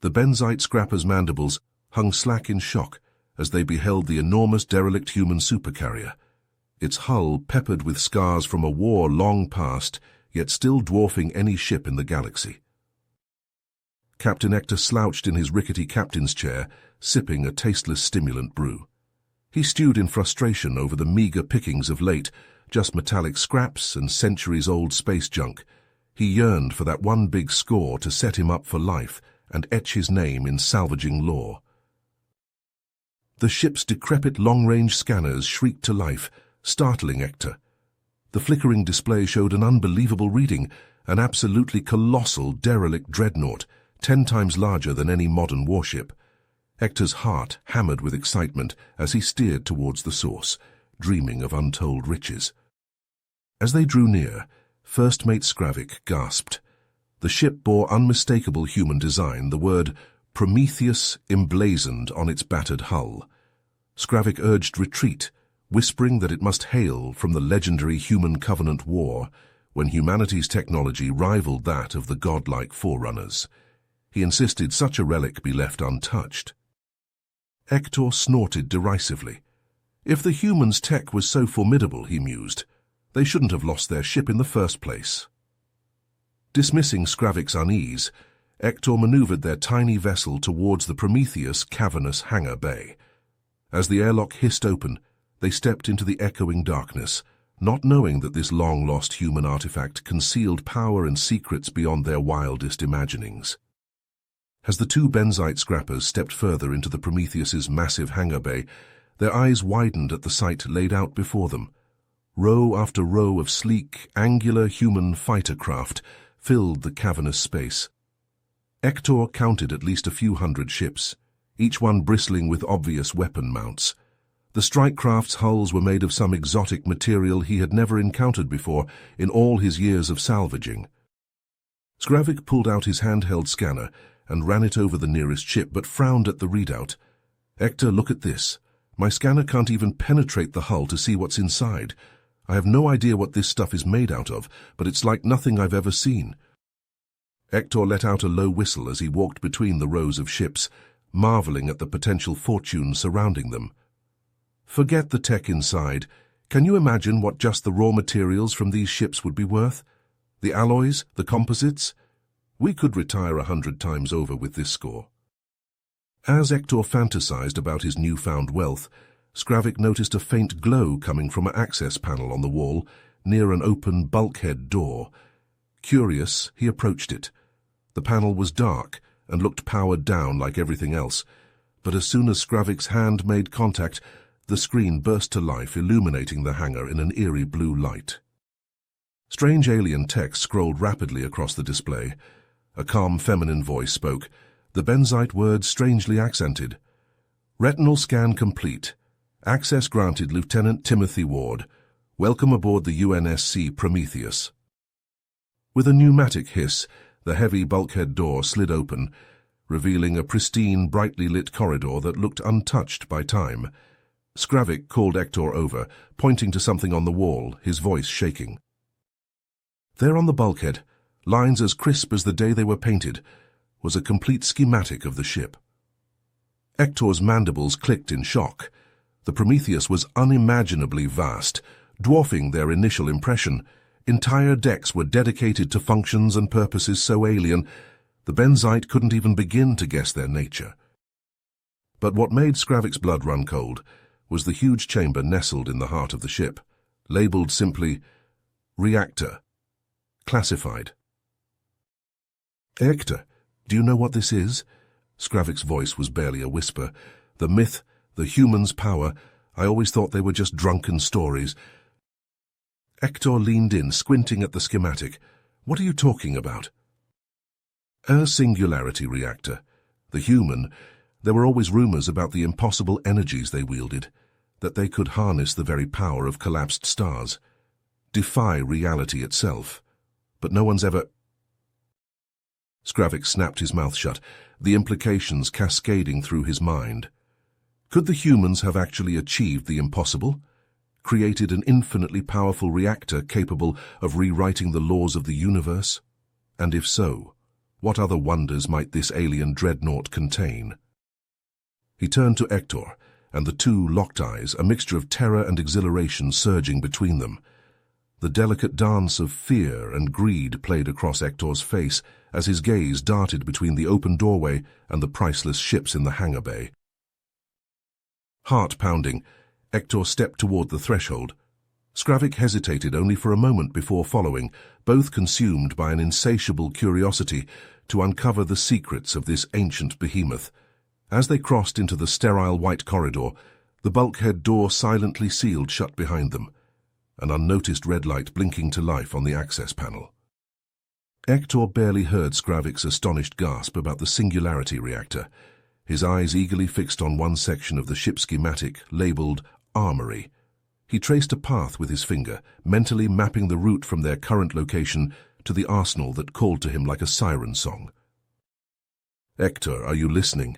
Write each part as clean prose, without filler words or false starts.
The benzite scrapper's mandibles hung slack in shock as they beheld the enormous derelict human supercarrier, its hull peppered with scars from a war long past, yet still dwarfing any ship in the galaxy. Captain Hector slouched in his rickety captain's chair, sipping a tasteless stimulant brew. He stewed in frustration over the meager pickings of late, just metallic scraps and centuries-old space junk. He yearned for that one big score to set him up for life and etch his name in salvaging lore. The ship's decrepit long-range scanners shrieked to life, startling Hector. The flickering display showed an unbelievable reading, an absolutely colossal derelict dreadnought, 10 times larger than any modern warship. Hector's heart hammered with excitement as he steered towards the source, dreaming of untold riches. As they drew near, First Mate Skravik gasped. The ship bore unmistakable human design, the word Prometheus emblazoned on its battered hull. Skravik urged retreat, whispering that it must hail from the legendary Human Covenant War, when humanity's technology rivaled that of the godlike Forerunners. He insisted such a relic be left untouched. Hector snorted derisively. If the humans' tech was so formidable, he mused, they shouldn't have lost their ship in the first place. Dismissing Skravik's unease, Hector maneuvered their tiny vessel towards the Prometheus' cavernous hangar bay. As the airlock hissed open, they stepped into the echoing darkness, not knowing that this long-lost human artifact concealed power and secrets beyond their wildest imaginings. As the two benzite scrappers stepped further into the Prometheus's massive hangar bay, their eyes widened at the sight laid out before them. Row after row of sleek, angular human fighter craft filled the cavernous space. Hector counted at least a few hundred ships, each one bristling with obvious weapon mounts. The strike craft's hulls were made of some exotic material he had never encountered before in all his years of salvaging. Skravik pulled out his handheld scanner and ran it over the nearest ship, but frowned at the readout. Hector, look at this. My scanner can't even penetrate the hull to see what's inside. I have no idea what this stuff is made out of, but it's like nothing I've ever seen. Hector let out a low whistle as he walked between the rows of ships, marveling at the potential fortune surrounding them. Forget the tech inside. Can you imagine what just the raw materials from these ships would be worth? The alloys, the composites? We could retire 100 times over with this score. As Hector fantasized about his newfound wealth, Skravik noticed a faint glow coming from an access panel on the wall near an open bulkhead door. Curious, he approached it. The panel was dark and looked powered down like everything else, but as soon as Skravik's hand made contact, the screen burst to life, illuminating the hangar in an eerie blue light. Strange alien text scrolled rapidly across the display. A calm feminine voice spoke, the benzite words strangely accented. Retinal scan complete. Access granted, Lieutenant Timothy Ward. Welcome aboard the UNSC Prometheus. With a pneumatic hiss, the heavy bulkhead door slid open, revealing a pristine, brightly lit corridor that looked untouched by time. Skravik called Hector over, pointing to something on the wall, his voice shaking. There on the bulkhead, lines as crisp as the day they were painted, was a complete schematic of the ship. Hector's mandibles clicked in shock. The Prometheus was unimaginably vast, dwarfing their initial impression. Entire decks were dedicated to functions and purposes so alien, the benzite couldn't even begin to guess their nature. But what made Skravik's blood run cold was the huge chamber nestled in the heart of the ship, labeled simply, Reactor. Classified. Hector, do you know what this is? Skravik's voice was barely a whisper. The myth, the human's power, I always thought they were just drunken stories. Hector leaned in, squinting at the schematic. What are you talking about? A singularity reactor. The human, there were always rumors about the impossible energies they wielded, that they could harness the very power of collapsed stars, defy reality itself. But no one's ever... Skravik snapped his mouth shut, the implications cascading through his mind. Could the humans have actually achieved the impossible? Created an infinitely powerful reactor capable of rewriting the laws of the universe? And if so, What other wonders might this alien dreadnought contain? He turned to Hector, and the two locked eyes, a mixture of terror and exhilaration surging between them. The delicate dance of fear and greed played across Hector's face as his gaze darted between the open doorway and the priceless ships in the hangar bay. Heart pounding, Hector stepped toward the threshold. Skravik hesitated only for a moment before following, both consumed by an insatiable curiosity to uncover the secrets of this ancient behemoth. As they crossed into the sterile white corridor, the bulkhead door silently sealed shut behind them, an unnoticed red light blinking to life on the access panel. Hector barely heard Skravik's astonished gasp about the singularity reactor, his eyes eagerly fixed on one section of the ship schematic labeled Armory. He traced a path with his finger, mentally mapping the route from their current location to the arsenal that called to him like a siren song. Hector, are you listening?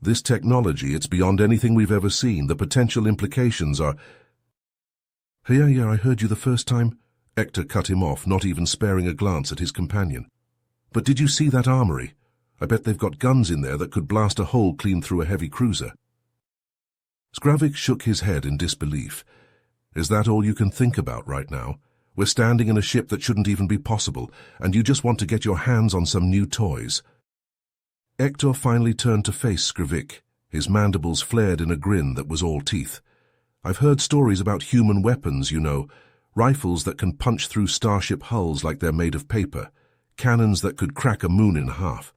This technology, it's beyond anything we've ever seen. The potential implications are... Yeah, I heard you the first time. Hector cut him off, not even sparing a glance at his companion. But did you see that armory? I bet they've got guns in there that could blast a hole clean through a heavy cruiser. Skravik shook his head in disbelief. Is that all you can think about right now? We're standing in a ship that shouldn't even be possible, and you just want to get your hands on some new toys. Hector finally turned to face Skravik. His mandibles flared in a grin that was all teeth. I've heard stories about human weapons, you know. Rifles that can punch through starship hulls like they're made of paper. Cannons that could crack a moon in half.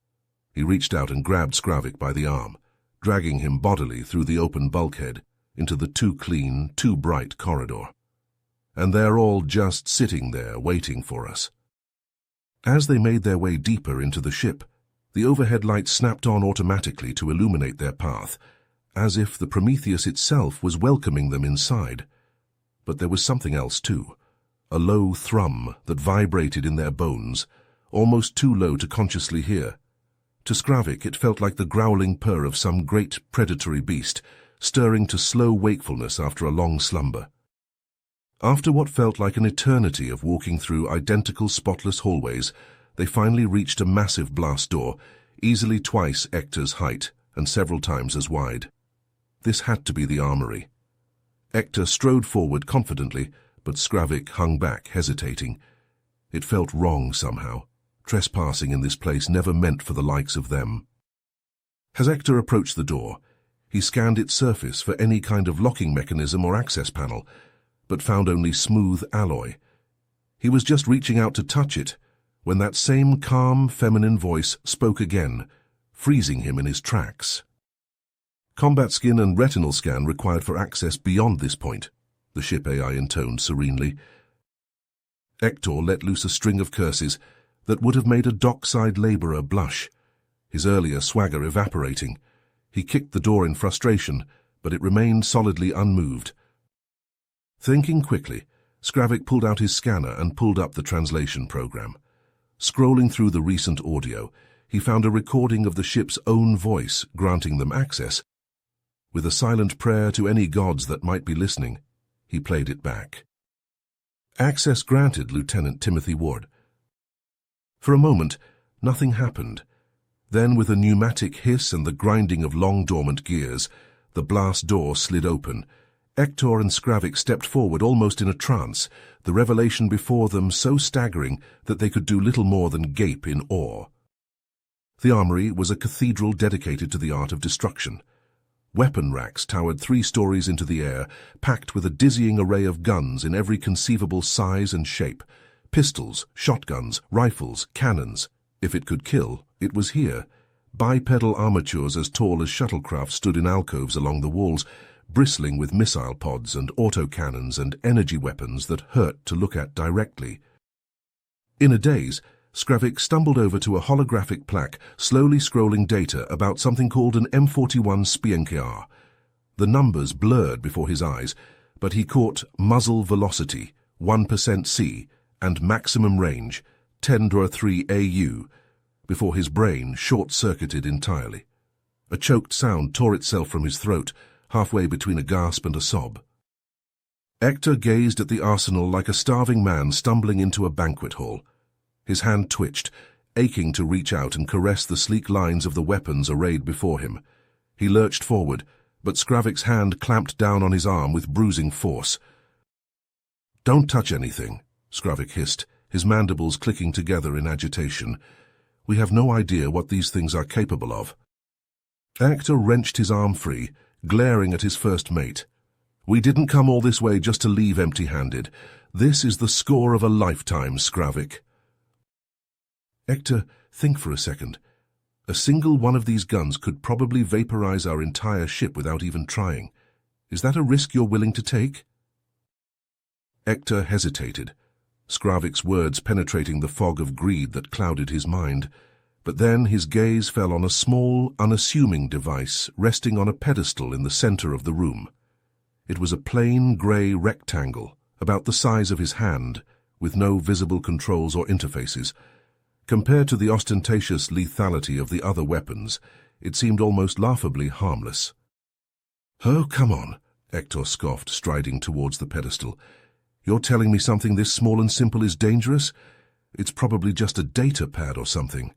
He reached out and grabbed Skravik by the arm, dragging him bodily through the open bulkhead into the too clean, too bright corridor. And they're all just sitting there waiting for us. As they made their way deeper into the ship, the overhead lights snapped on automatically to illuminate their path, as if the Prometheus itself was welcoming them inside. But there was something else too, a low thrum that vibrated in their bones, almost too low to consciously hear. To Skravik it felt like the growling purr of some great predatory beast, stirring to slow wakefulness after a long slumber. After what felt like an eternity of walking through identical spotless hallways, they finally reached a massive blast door, easily twice Hector's height and several times as wide. This had to be the armory. Hector strode forward confidently, but Skravik hung back, hesitating. It felt wrong somehow. Trespassing in this place never meant for the likes of them. As Hector approached the door, he scanned its surface for any kind of locking mechanism or access panel, but found only smooth alloy. He was just reaching out to touch it, when that same calm, feminine voice spoke again, freezing him in his tracks. Combat skin and retinal scan required for access beyond this point, the ship AI intoned serenely. Hector let loose a string of curses that would have made a dockside laborer blush, his earlier swagger evaporating. He kicked the door in frustration, but it remained solidly unmoved. Thinking quickly, Skravik pulled out his scanner and pulled up the translation program. Scrolling through the recent audio, he found a recording of the ship's own voice granting them access. With a silent prayer to any gods that might be listening, he played it back. Access granted, Lieutenant Timothy Ward. For a moment, nothing happened. Then, with a pneumatic hiss and the grinding of long-dormant gears, the blast door slid open. Hector and Skravik stepped forward almost in a trance, the revelation before them so staggering that they could do little more than gape in awe. The armory was a cathedral dedicated to the art of destruction. Weapon racks towered 3 stories into the air, packed with a dizzying array of guns in every conceivable size and shape. Pistols, shotguns, rifles, cannons. If it could kill, it was here. Bipedal armatures as tall as shuttlecraft stood in alcoves along the walls, bristling with missile pods and autocannons and energy weapons that hurt to look at directly. In a daze, Skravik stumbled over to a holographic plaque slowly scrolling data about something called an M41 Spienkiar. The numbers blurred before his eyes, but he caught muzzle velocity, 1% C, and maximum range, 10-3 AU, before his brain short-circuited entirely. A choked sound tore itself from his throat, halfway between a gasp and a sob. Hector gazed at the arsenal like a starving man stumbling into a banquet hall. His hand twitched, aching to reach out and caress the sleek lines of the weapons arrayed before him. He lurched forward, but Skravik's hand clamped down on his arm with bruising force. "Don't touch anything," Skravik hissed, his mandibles clicking together in agitation. "We have no idea what these things are capable of." Actor wrenched his arm free, glaring at his first mate. "We didn't come all this way just to leave empty-handed. This is the score of a lifetime, Skravik." "Hector, think for a second. A single one of these guns could probably vaporize our entire ship without even trying. Is that a risk you're willing to take?" Hector hesitated, Skravik's words penetrating the fog of greed that clouded his mind. But then his gaze fell on a small, unassuming device resting on a pedestal in the center of the room. It was a plain grey rectangle, about the size of his hand, with no visible controls or interfaces. Compared to the ostentatious lethality of the other weapons, it seemed almost laughably harmless. "Oh, come on," Hector scoffed, striding towards the pedestal. "You're telling me something this small and simple is dangerous? It's probably just a data pad or something."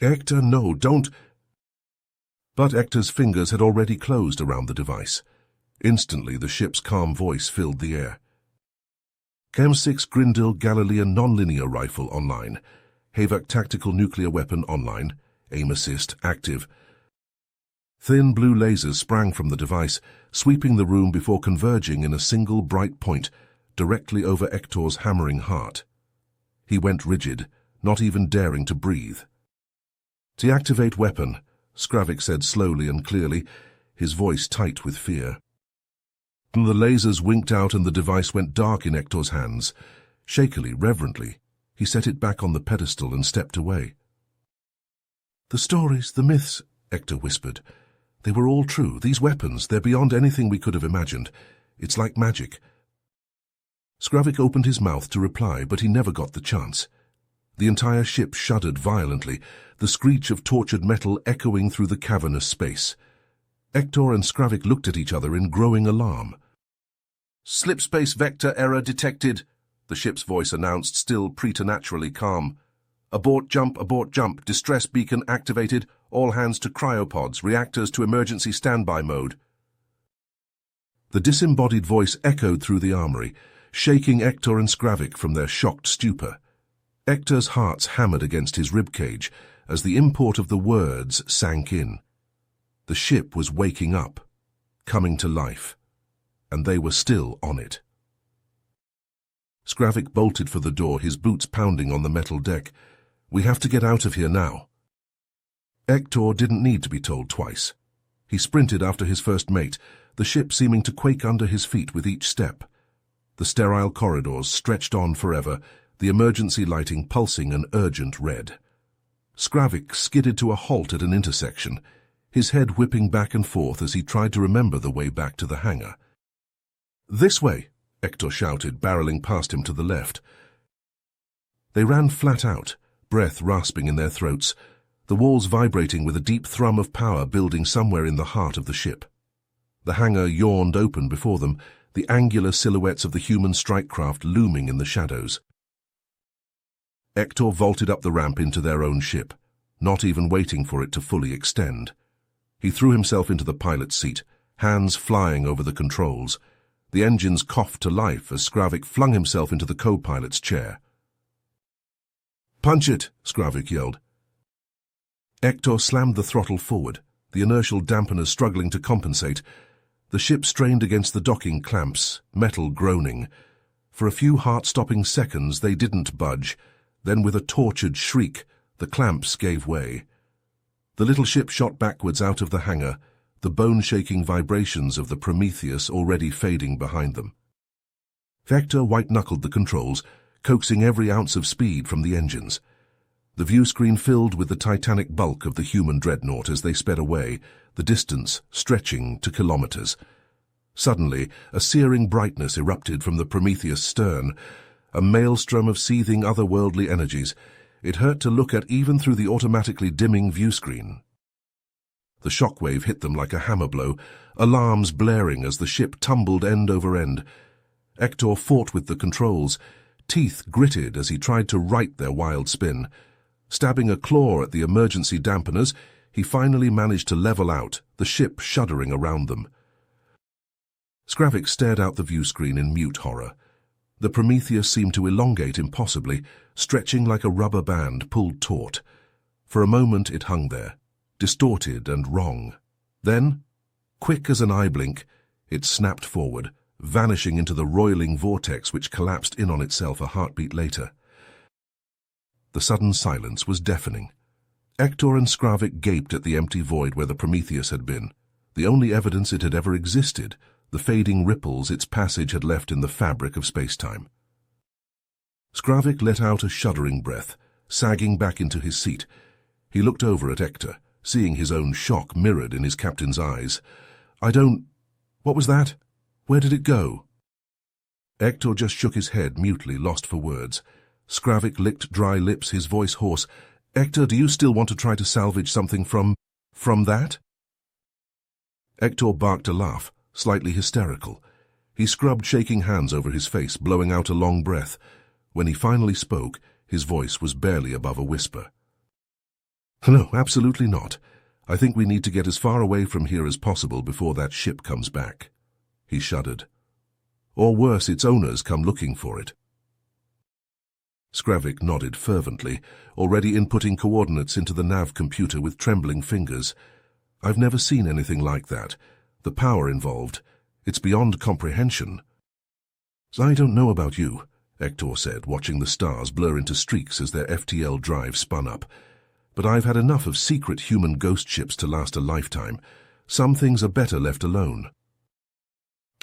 "Hector, no, don't—" But Hector's fingers had already closed around the device. Instantly, the ship's calm voice filled the air. "Chem 6 Grindel Galilean nonlinear rifle online. HFY tactical nuclear weapon online. Aim assist active." Thin blue lasers sprang from the device, sweeping the room before converging in a single bright point, directly over Hector's hammering heart. He went rigid, not even daring to breathe. "Deactivate weapon," Skravik said slowly and clearly, his voice tight with fear. The lasers winked out and the device went dark in Hector's hands. Shakily, reverently, he set it back on the pedestal and stepped away. "The stories, the myths," Hector whispered. "They were all true. These weapons, they're beyond anything we could have imagined. It's like magic." Skravik opened his mouth to reply, but he never got the chance. The entire ship shuddered violently, the screech of tortured metal echoing through the cavernous space. Hector and Skravik looked at each other in growing alarm. "Slipspace vector error detected," the ship's voice announced, still preternaturally calm. Abort jump, distress beacon activated, all hands to cryopods, reactors to emergency standby mode." The disembodied voice echoed through the armory, shaking Hector and Skravik from their shocked stupor. Hector's hearts hammered against his ribcage as the import of the words sank in. The ship was waking up, coming to life, and they were still on it. Skravik bolted for the door, his boots pounding on the metal deck. "We have to get out of here now." Hector didn't need to be told twice. He sprinted after his first mate, the ship seeming to quake under his feet with each step. The sterile corridors stretched on forever, the emergency lighting pulsing an urgent red. Skravik skidded to a halt at an intersection, his head whipping back and forth as he tried to remember the way back to the hangar. "This way," Hector shouted, barreling past him to the left. They ran flat out, breath rasping in their throats, the walls vibrating with a deep thrum of power building somewhere in the heart of the ship. The hangar yawned open before them, the angular silhouettes of the human strike craft looming in the shadows. Hector vaulted up the ramp into their own ship, not even waiting for it to fully extend. He threw himself into the pilot's seat, hands flying over the controls. The engines coughed to life as Skravik flung himself into the co-pilot's chair. "Punch it!" Skravik yelled. Hector slammed the throttle forward, the inertial dampeners struggling to compensate. The ship strained against the docking clamps, metal groaning. For a few heart-stopping seconds they didn't budge. Then with a tortured shriek, the clamps gave way. The little ship shot backwards out of the hangar, the bone-shaking vibrations of the Prometheus already fading behind them. Hector white-knuckled the controls, coaxing every ounce of speed from the engines. The view-screen filled with the titanic bulk of the human dreadnought as they sped away, the distance stretching to kilometers. Suddenly, a searing brightness erupted from the Prometheus' stern, a maelstrom of seething otherworldly energies. It hurt to look at even through the automatically dimming view-screen. The shockwave hit them like a hammer blow, alarms blaring as the ship tumbled end over end. Hector fought with the controls, Teeth gritted as he tried to right their wild spin. Stabbing a claw at the emergency dampeners, he finally managed to level out, the ship shuddering around them. Skravik stared out the view screen in mute horror. The Prometheus seemed to elongate impossibly, stretching like a rubber band pulled taut. For a moment it hung there, distorted and wrong. Then, quick as an eye blink, it snapped forward, vanishing into the roiling vortex which collapsed in on itself a heartbeat later. The sudden silence was deafening. Hector and Skravik gaped at the empty void where the Prometheus had been, the only evidence it had ever existed, the fading ripples its passage had left in the fabric of space-time. Skravik let out a shuddering breath, sagging back into his seat. He looked over at Hector, seeing his own shock mirrored in his captain's eyes. What was that? Where did it go? Hector just shook his head, mutely lost for words. Skravik licked dry lips, his voice hoarse. Hector, do you still want to try to salvage something from that? Hector barked a laugh, slightly hysterical. He scrubbed shaking hands over his face, blowing out a long breath. When he finally spoke, his voice was barely above a whisper. No, absolutely not. I think we need to get as far away from here as possible before that ship comes back. He shuddered. Or worse, its owners come looking for it. Skravik nodded fervently, already inputting coordinates into the nav computer with trembling fingers. I've never seen anything like that. The power involved, it's beyond comprehension. I don't know about you, Hector said, watching the stars blur into streaks as their FTL drive spun up. But I've had enough of secret human ghost ships to last a lifetime. Some things are better left alone.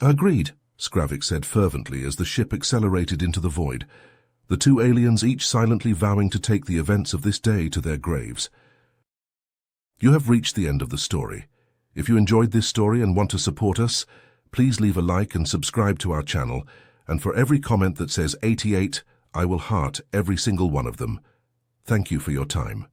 Agreed, Skravik said fervently as the ship accelerated into the void, the two aliens each silently vowing to take the events of this day to their graves. You have reached the end of the story. If you enjoyed this story and want to support us, please leave a like and subscribe to our channel, and for every comment that says 88, I will heart every single one of them. Thank you for your time.